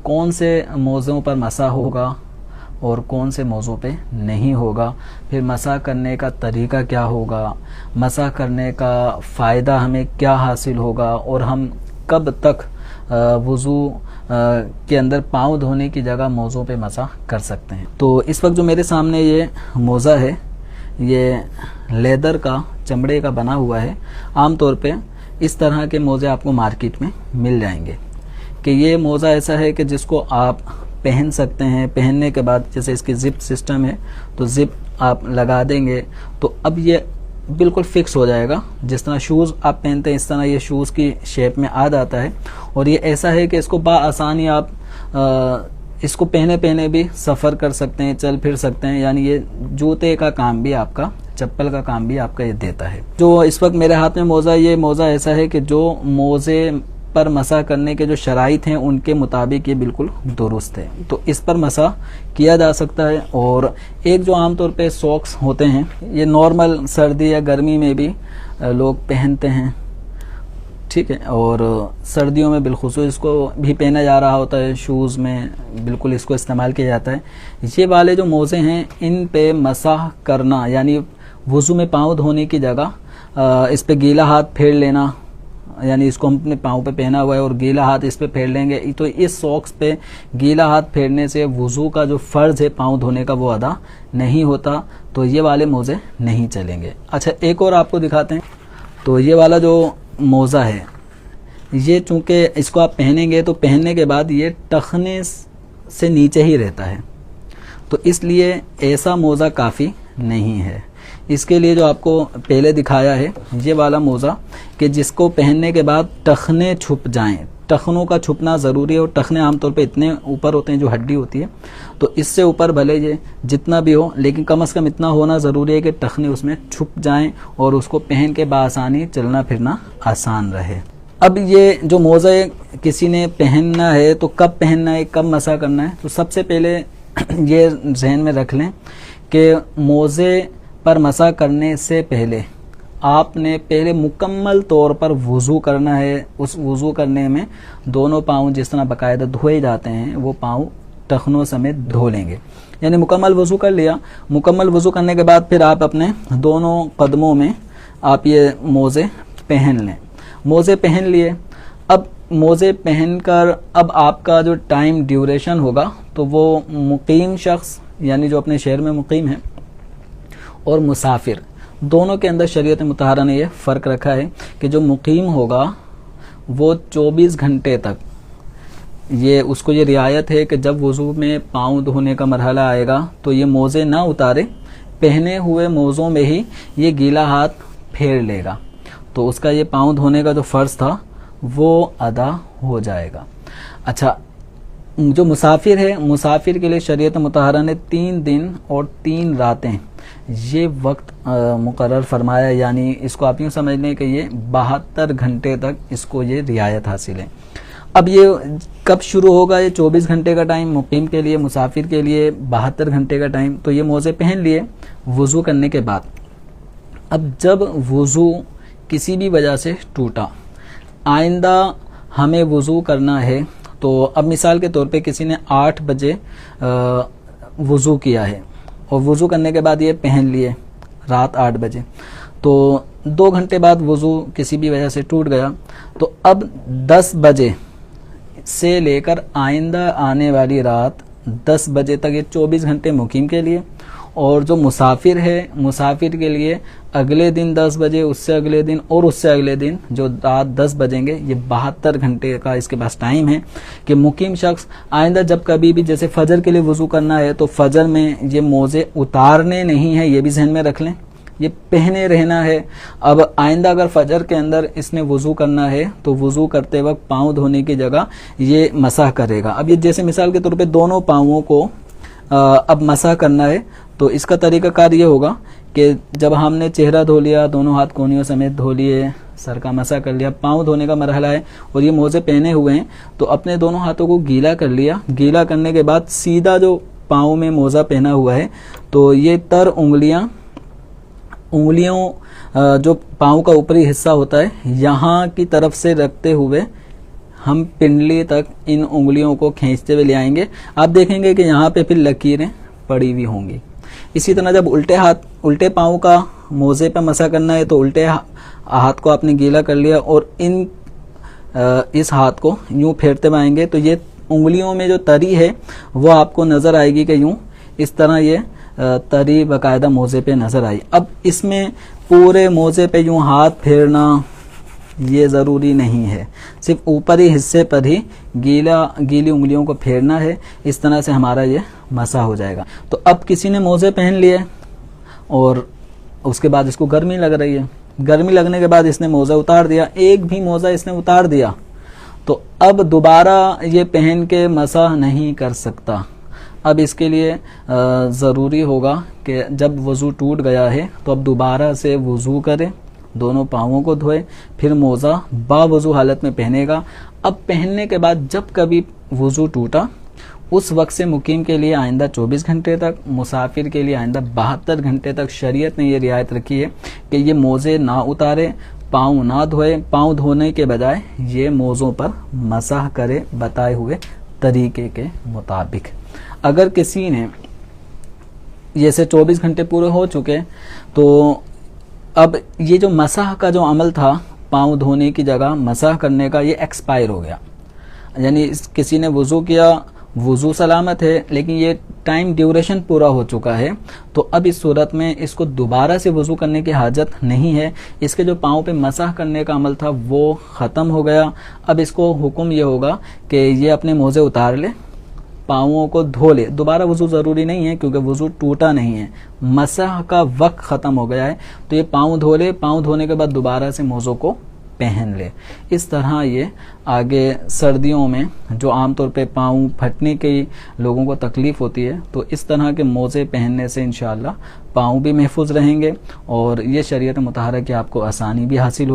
कौन से मौज़ों पर मसा होगा और कौन से मौज़ों पे नहीं होगा, फिर मसा करने का तरीका क्या होगा, मसा करने का फ़ायदा हमें क्या हासिल होगा, और हम कब तक वुज़ू के अंदर पाँव धोने की जगह मौज़ों पे मसा कर सकते हैं। तो इस वक्त जो मेरे सामने ये मोज़ा है, ये लेदर का, चमड़े का बना हुआ है। आमतौर पे इस तरह के मोज़े आपको मार्केट में मिल जाएंगे कि ये मोज़ा ऐसा है कि जिसको आप पहन सकते हैं। पहनने के बाद जैसे इसकी ज़िप सिस्टम है, तो ज़िप आप लगा देंगे तो अब ये बिल्कुल फिक्स हो जाएगा। जिस तरह शूज़ आप पहनते हैं इस तरह ये शूज़ की शेप में आ जाता है। और ये ऐसा है कि इसको बाआसानी आप इसको पहने भी सफ़र कर सकते हैं, चल फिर सकते हैं। यानी ये जूते का काम भी आपका, चप्पल का काम भी आपका ये देता है। जो इस वक्त मेरे हाथ में मोज़ा, ये मोज़ा ऐसा है कि जो मोज़े पर मसा करने के जो शराइत हैं उनके मुताबिक ये बिल्कुल दुरुस्त है, तो इस पर मसा किया जा सकता है। और एक जो आमतौर पे सॉक्स होते हैं, ये नॉर्मल सर्दी या गर्मी में भी लोग पहनते हैं, ठीक है। और सर्दियों में बिलखुसूस इसको भी पहना जा रहा होता है, शूज़ में बिल्कुल इसको इस्तेमाल किया जाता है। ये वाले जो मोज़े हैं इन पे मसाह करना, यानी वुज़ू में पाँव धोने की जगह इस पे गीला हाथ फेर लेना, यानी इसको हम अपने पाँव पे पहना हुआ है और गीला हाथ इस पे फेर लेंगे, तो इस सॉक्स पे गीला हाथ फेरने से वुज़ू का जो फ़र्ज़ है पाँव धोने का वो अदा नहीं होता, तो ये वाले मोज़े नहीं चलेंगे। अच्छा, एक और आपको दिखाते हैं। तो ये वाला जो मोज़ा है, ये चूँकि इसको आप पहनेंगे तो पहनने के बाद ये टखने से नीचे ही रहता है, तो इसलिए ऐसा मोज़ा काफ़ी नहीं है। इसके लिए जो आपको पहले दिखाया है ये वाला मोज़ा, कि जिसको पहनने के बाद टखने छुप जाएं, टखनों का छुपना ज़रूरी है। और टखने आमतौर पे इतने ऊपर होते हैं जो हड्डी होती है, तो इससे ऊपर भले ये जितना भी हो, लेकिन कम से कम इतना होना ज़रूरी है कि टखने उसमें छुप जाएं और उसको पहन के बासानी चलना फिरना आसान रहे। अब ये जो मोज़ा किसी ने पहनना है तो कब पहनना है, कब मसा करना है, तो सबसे पहले ये जहन में रख लें कि मोज़े पर मसा करने से पहले आपने पहले मुकम्मल तौर पर वुज़ू करना है। उस वुज़ू करने में दोनों पाँव जिस तरह बाकायदा धोए जाते हैं वो पाँव टखनों समेत धो लेंगे, यानी मुकम्मल वुज़ू कर लिया। मुकम्मल वुज़ू करने के बाद फिर आप अपने दोनों कदमों में आप ये मोज़े पहन लें। मोज़े पहन लिए, अब मोज़े पहनकर अब आपका जो टाइम ड्यूरेशन होगा तो वो मुकीम शख्स, यानी जो अपने शहर में मुकीम है, और मुसाफिर, दोनों के अंदर शरीयत मुतहरा ने ये फ़र्क रखा है कि जो मुकीम होगा वो 24 घंटे तक ये उसको ये रियायत है कि जब वुज़ू में पाँव धोने का मरहला आएगा तो ये मोज़े ना उतारे, पहने हुए मोज़ों में ही ये गीला हाथ फेर लेगा, तो उसका ये पाँव धोने का जो फ़र्ज़ था वो अदा हो जाएगा। अच्छा, जो मुसाफिर है, मुसाफिर के लिए शरीयत मुतहरा ने 3 दिन और 3 रातें ये वक्त मुकर्रर फरमाया, यानी इसको आप यूँ समझ लें कि ये 72 घंटे तक इसको ये रियायत हासिल है। अब ये कब शुरू होगा, ये 24 घंटे का टाइम मुकीम के लिए, मुसाफिर के लिए 72 घंटे का टाइम। तो ये मोज़े पहन लिए वुज़ू करने के बाद, अब जब वुज़ू किसी भी वजह से टूटा, आइंदा हमें वुज़ू करना है, तो अब मिसाल के तौर पे किसी ने 8 बजे वुज़ू किया है और वुज़ू करने के बाद ये पहन लिए रात 8 बजे, तो 2 घंटे बाद वुज़ू किसी भी वजह से टूट गया, तो अब 10 बजे से लेकर आइंदा आने वाली रात 10 बजे तक ये 24 घंटे मुकीम के लिए, और जो मुसाफिर है, मुसाफिर के लिए अगले दिन 10 बजे, उससे अगले दिन और उससे अगले दिन जो रात 10 बजेंगे, ये 72 घंटे का इसके पास टाइम है कि मुकीम शख्स आइंदा जब कभी भी जैसे फ़जर के लिए वुज़ू करना है तो फ़जर में ये मोज़े उतारने नहीं है, ये भी जहन में रख लें, ये पहने रहना है। अब आइंदा अगर फ़जर के अंदर इसने वुज़ू करना है तो वुज़ू करते वक्त पाँव धोने की जगह ये मसाह करेगा। अब ये जैसे मिसाल के तौर पे दोनों पाँवों को अब मसाह करना है, तो इसका तरीक़ाकार ये होगा कि जब हमने चेहरा धो लिया, दोनों हाथ कोहनियों समेत धो लिए, सर का मसा कर लिया, पाँव धोने का मरहला है और ये मोज़े पहने हुए हैं, तो अपने दोनों हाथों को गीला कर लिया। गीला करने के बाद सीधा जो पाँव में मोज़ा पहना हुआ है तो ये तर उंगलियों जो पाँव का ऊपरी हिस्सा होता है यहाँ की तरफ से रखते हुए हम पिंडली तक इन उंगलियों को खींचते हुए ले आएंगे। आप देखेंगे कि यहाँ पे फिर लकीरें पड़ी हुई होंगी। इसी तरह जब उल्टे पाँव का मोजे पे मसा करना है तो उल्टे हाथ को आपने गीला कर लिया और इस हाथ को यूं फेरते हुए आएंगे तो ये उंगलियों में जो तरी है वो आपको नजर आएगी कि यूं इस तरह ये तरी बाकायदा मोजे पे नजर आई। अब इसमें पूरे मोजे पे यूं हाथ फेरना ये ज़रूरी नहीं है, सिर्फ ऊपरी हिस्से पर ही गीली उंगलियों को फेरना है। इस तरह से हमारा ये मसा हो जाएगा। तो अब किसी ने मोजे पहन लिए और उसके बाद इसको गर्मी लग रही है, गर्मी लगने के बाद इसने मोजा उतार दिया, एक भी मोजा इसने उतार दिया तो अब दोबारा ये पहन के मसा नहीं कर सकता। अब इसके लिए ज़रूरी होगा कि जब वज़ू टूट गया है तो अब दोबारा से वज़ू करे, दोनों पाँवों को धोए, फिर मोज़ा बावज़ू हालत में पहनेगा। अब पहनने के बाद जब कभी वज़ू टूटा उस वक्त से मुकीम के लिए आइंदा 24 घंटे तक, मुसाफिर के लिए आइंदा 72 घंटे तक शरीयत ने ये रियायत रखी है कि ये मोज़े ना उतारे, पाँव ना धोए, पाँव धोने के बजाय ये मोज़ों पर मसाह करे बताए हुए तरीके के मुताबिक। अगर किसी ने जैसे 24 घंटे पूरे हो चुके तो अब ये जो मसाह का जो अमल था पाँव धोने की जगह मसाह करने का, ये एक्सपायर हो गया। यानी किसी ने वज़ू किया, वज़ू सलामत है लेकिन ये टाइम ड्यूरेशन पूरा हो चुका है, तो अब इस सूरत में इसको दोबारा से वज़ू करने की हाजत नहीं है। इसके जो पाँव पे मसाह करने का अमल था वो ख़त्म हो गया। अब इसको हुक्म ये होगा कि ये अपने मोज़े उतार ले, पाँवों को धो ले। दोबारा वज़ू ज़रूरी नहीं है क्योंकि वज़ू टूटा नहीं है, मसाह का वक्त ख़त्म हो गया है। तो ये पाँव धो ले, पाँव धोने के बाद दोबारा से मोज़ों को पहन ले। इस तरह ये आगे सर्दियों में जो आमतौर पे पाँव फटने की लोगों को तकलीफ़ होती है तो इस तरह के मोज़े पहनने से इंशाअल्लाह पाँव भी महफूज रहेंगे और ये शरीयत मुतहरा की आपको आसानी भी हासिल